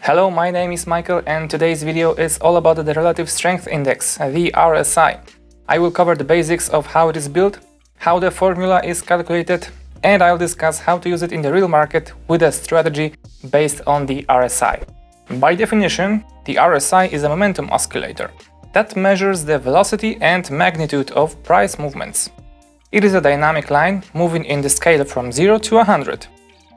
Hello, my name is Michael and today's video is all about the Relative Strength Index, the RSI. I will cover the basics of how it is built, how the formula is calculated, and I'll discuss how to use it in the real market with a strategy based on the RSI. By definition, the RSI is a momentum oscillator that measures the velocity and magnitude of price movements. It is a dynamic line moving in the scale from 0 to 100.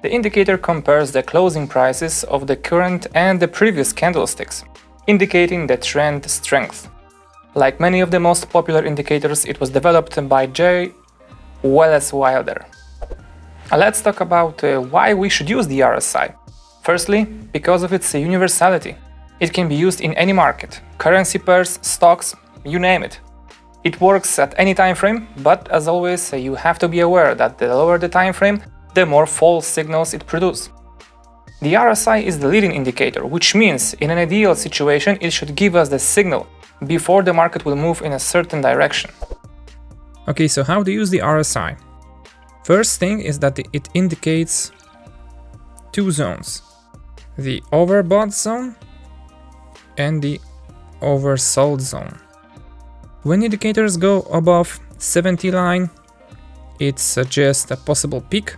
The indicator compares the closing prices of the current and the previous candlesticks, indicating the trend strength. Like many of the most popular indicators, it was developed by J. Wallace Wilder. Let's talk about why we should use the RSI. Firstly, because of its universality. It can be used in any market, currency pairs, stocks, you name it. It works at any time frame, but as always, you have to be aware that the lower the time frame, the more false signals it produces. The RSI is the leading indicator, which means in an ideal situation it should give us the signal before the market will move in a certain direction. Okay, so how to use the RSI? First thing is that it indicates two zones, the overbought zone and the oversold zone. When indicators go above 70 line, it suggests a possible peak.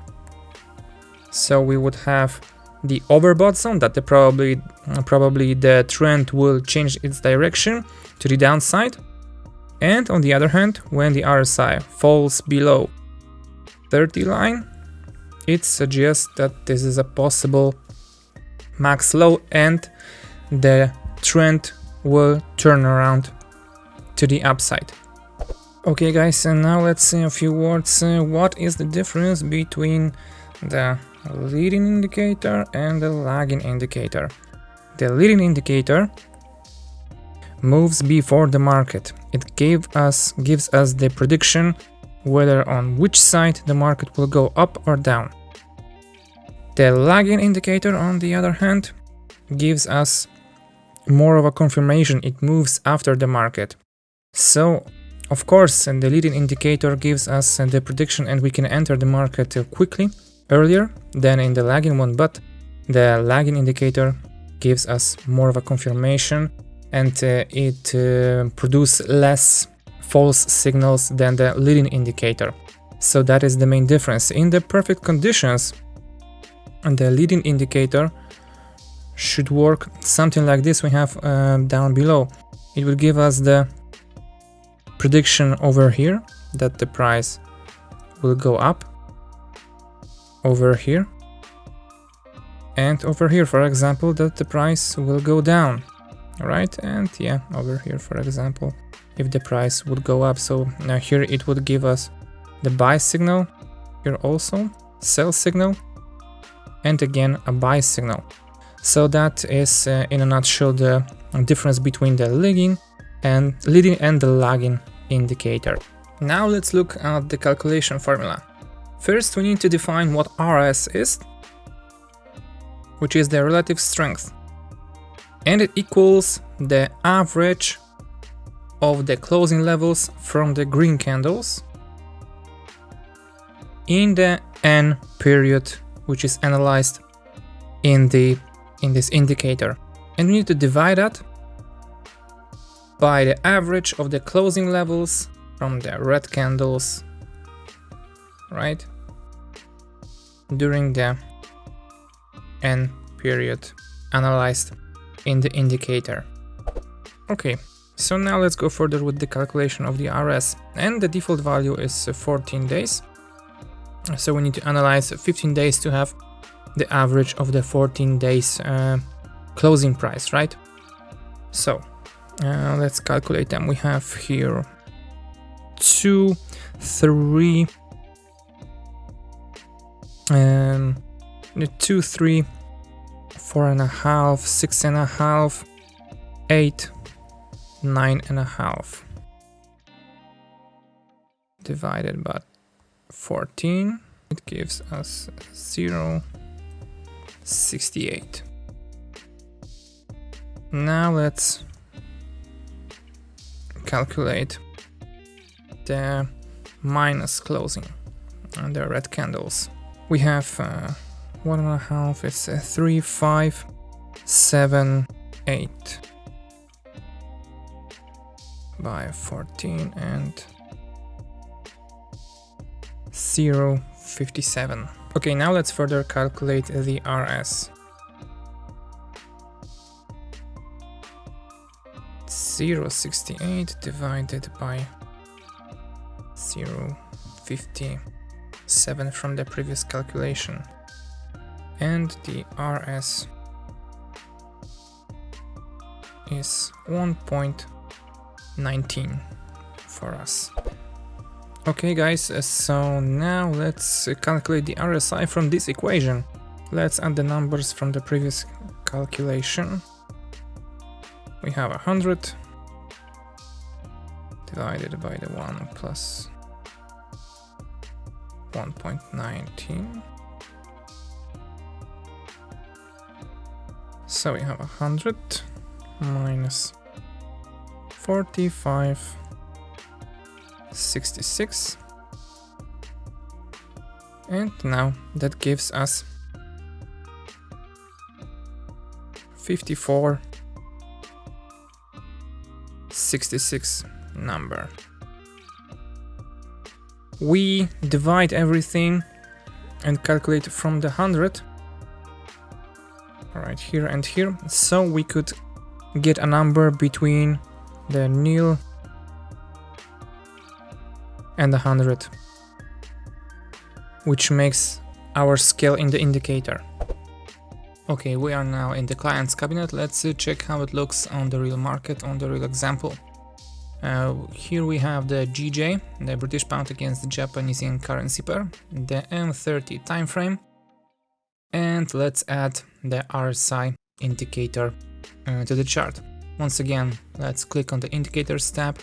So we would have the overbought zone that probably the trend will change its direction to the downside. And on the other hand, when the RSI falls below 30 line, it suggests that this is a possible max low and the trend will turn around to the upside. Okay guys, and now let's say a few words. What is the difference between the leading indicator and the lagging indicator? The leading indicator moves before the market. It gives us the prediction whether on which side the market will go up or down. The lagging indicator, on the other hand, gives us more of a confirmation. It moves after the market. So of course, the leading indicator gives us the prediction and we can enter the market quickly, earlier than in the lagging one, but the lagging indicator gives us more of a confirmation and it produces less false signals than the leading indicator. So that is the main difference. In the perfect conditions, the leading indicator should work something like this we have down below. It will give us the prediction over here that the price will go up, over here, and over here, for example, that the price will go down, right? And yeah, over here, for example, if the price would go up. So now here it would give us the buy signal, here also sell signal, and again a buy signal. So that is in a nutshell the difference between the leading and the lagging indicator. Now let's look at the calculation formula. First we need to define what RS is, which is the relative strength, and it equals the average of the closing levels from the green candles in the N period, which is analyzed in this indicator, and we need to divide that by the average of the closing levels from the red candles, right, during the N period analyzed in the indicator. Okay, so now let's go further with the calculation of the RS, and the default value is 14 days. So we need to analyze 15 days to have the average of the 14 days closing price, right? So let's calculate them. We have here 2, 3, 2, 3, 4.5, 6.5, 8, 9.5 divided by 14. It gives us 0.68. Now let's calculate the minus closing. and the red candles. We have 1.5, it's 3, 5, 7, 8 by 14 and 0.57. Okay, now let's further calculate the RS. 0.68 divided by 0.57 from the previous calculation, and the RS is 1.19 for us. Okay guys, so now let's calculate the RSI from this equation. Let's add the numbers from the previous calculation. We have 100 divided by the 1 plus 1.19. So we have 100 minus 45.66, and now that gives us 54.66 number. We divide everything and calculate from the 100 right here and here, so we could get a number between the nil and 100, which makes our scale in the indicator. Okay, we are now in the client's cabinet. Let's check how it looks on the real market, on the real example. Here we have the GJ, the British pound against the Japanese yen currency pair, the M30 time frame, and let's add the RSI indicator to the chart. Once again, let's click on the indicators tab,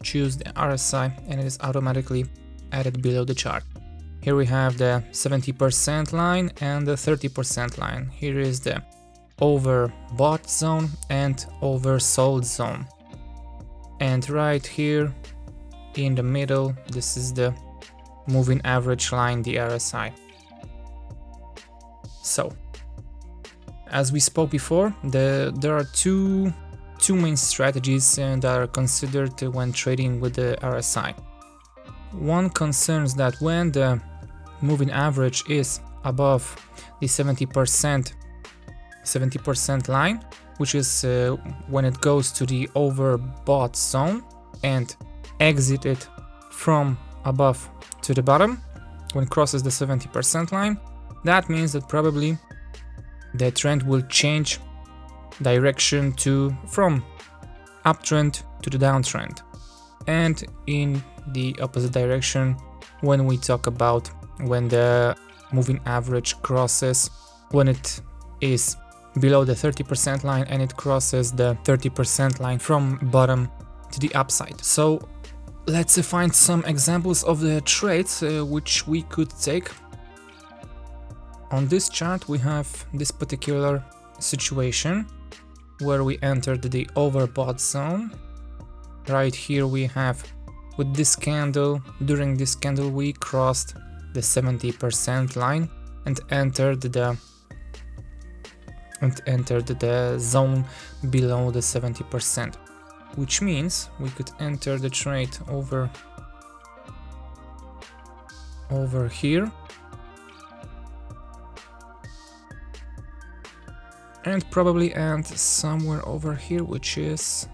choose the RSI, and it is automatically added below the chart. Here we have the 70% line and the 30% line. Here is the overbought zone and oversold zone. And right here in the middle, this is the moving average line, the RSI. So, as we spoke before, there are two main strategies that are considered when trading with the RSI. One concerns that when the moving average is above the 70% line, which is when it goes to the overbought zone and exited from above to the bottom, when it crosses the 70% line, that means that probably the trend will change direction from uptrend to the downtrend, and in the opposite direction when we talk about when the moving average crosses, when it is below the 30% line and it crosses the 30% line from bottom to the upside. So let's find some examples of the trades which we could take. On this chart we have this particular situation where we entered the overbought zone. Right here we have, with this candle, during this candle we crossed the 70% line and entered the zone below the 70%, which means we could enter the trade over here and probably end somewhere over here, which is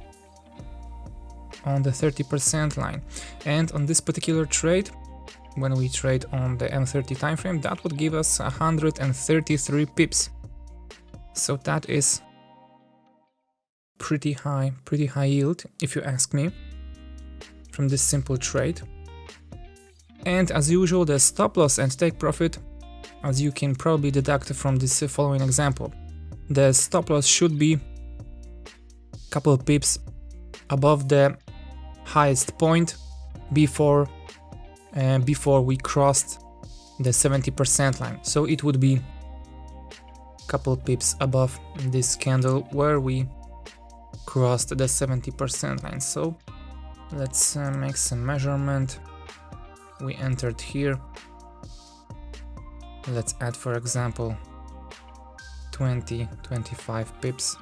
on the 30% line. And on this particular trade, when we trade on the M30 time frame, that would give us 133 pips. So that is pretty high yield, if you ask me, from this simple trade. And as usual, the stop loss and take profit, as you can probably deduct from this following example, the stop loss should be a couple of pips above the highest point before we crossed the 70% line. So it would be a couple pips above this candle where we crossed the 70% line. So let's make some measurement. we entered here. Let's add, for example, 25 pips.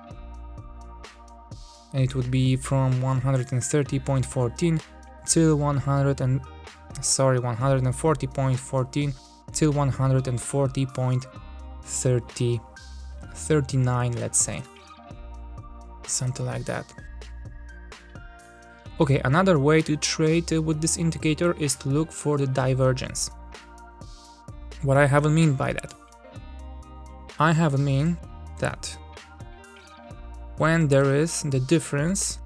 And it would be from 130.14 till 140.14 till 140.39, let's say. Something like that. Okay, another way to trade with this indicator is to look for the divergence. What I have in mean by that? I have in mean that when there is the difference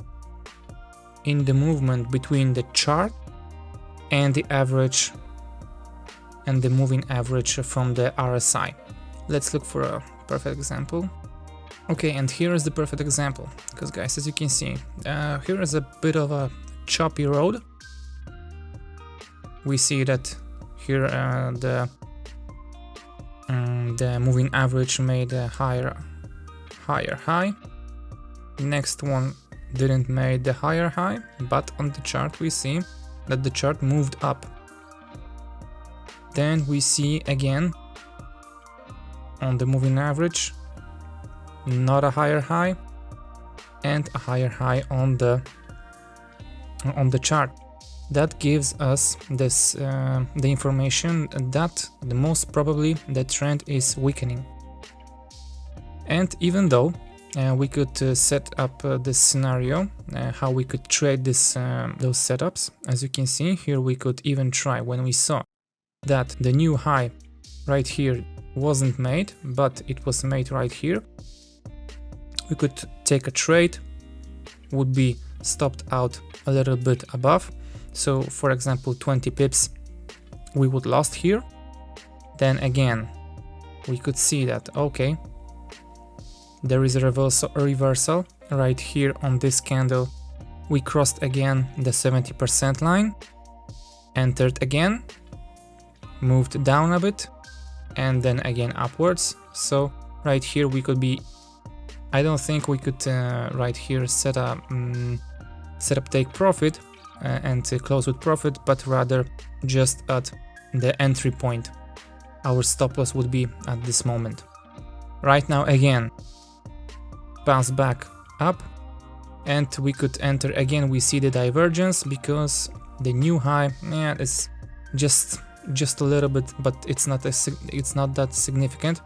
in the movement between the chart and the average and the moving average from the RSI. Let's look for a perfect example. Okay, and here is the perfect example, because guys, as you can see, here is a bit of a choppy road. We see that here the moving average made a higher high. Next one didn't make the higher high, but on the chart we see that the chart moved up. Then we see again on the moving average not a higher high and a higher high on the chart. That gives us this the information that the most probably the trend is weakening. And even though we could set up this scenario, how we could trade this those setups, as you can see here, we could even try when we saw that the new high right here wasn't made, but it was made right here. We could take a trade, would be stopped out a little bit above. So for example 20 pips we would lost here. Then again we could see that okay, there is a reversal right here on this candle. We crossed again the 70% line, entered again, moved down a bit, and then again upwards. So right here we could be, I don't think we could right here set up take profit and close with profit, but rather just at the entry point. Our stop loss would be at this moment. Right now again bounce back up, and we could enter again. We see the divergence because the new high, yeah, is just a little bit, but it's not that significant.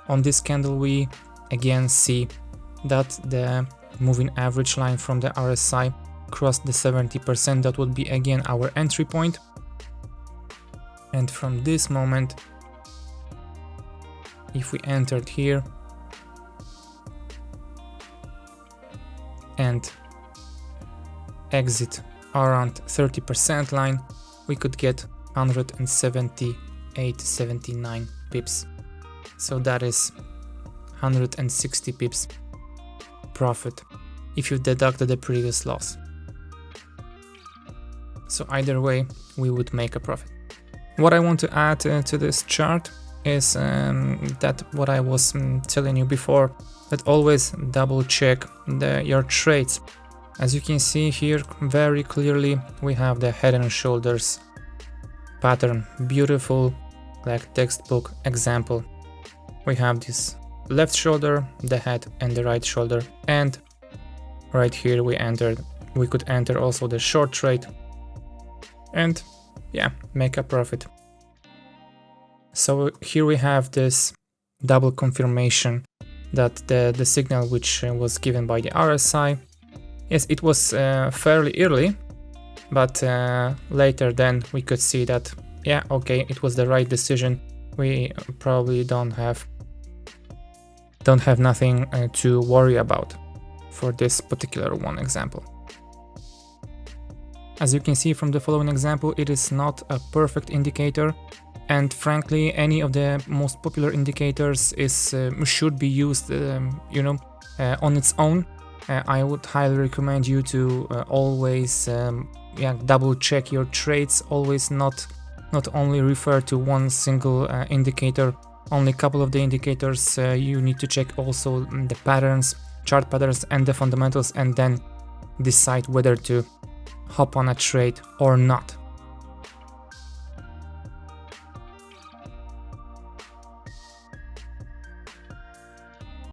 On this candle we again see that the moving average line from the RSI crossed the 70%. That would be again our entry point, and from this moment if we entered here and exit around 30% line, we could get 178-79 pips. So that is 160 pips profit if you deduct the previous loss. So either way we would make a profit. What I want to add to this chart is that what I was telling you before, that always double check your trades. As you can see here very clearly, we have the head and shoulders pattern, beautiful, like textbook example. We have this left shoulder, the head, and the right shoulder, and right here we could enter also the short trade and yeah, make a profit. So here we have this double confirmation that the signal which was given by the RSI, yes, it was fairly early, but later then we could see that yeah, okay, it was the right decision. We probably don't have nothing to worry about for this particular one example. As you can see from the following example, it is not a perfect indicator, and frankly any of the most popular indicators should be used on its own. I would highly recommend you to always double check your trades, always not only refer to one single indicator, only a couple of the indicators. You need to check also the patterns, chart patterns, and the fundamentals, and then decide whether to hop on a trade or not.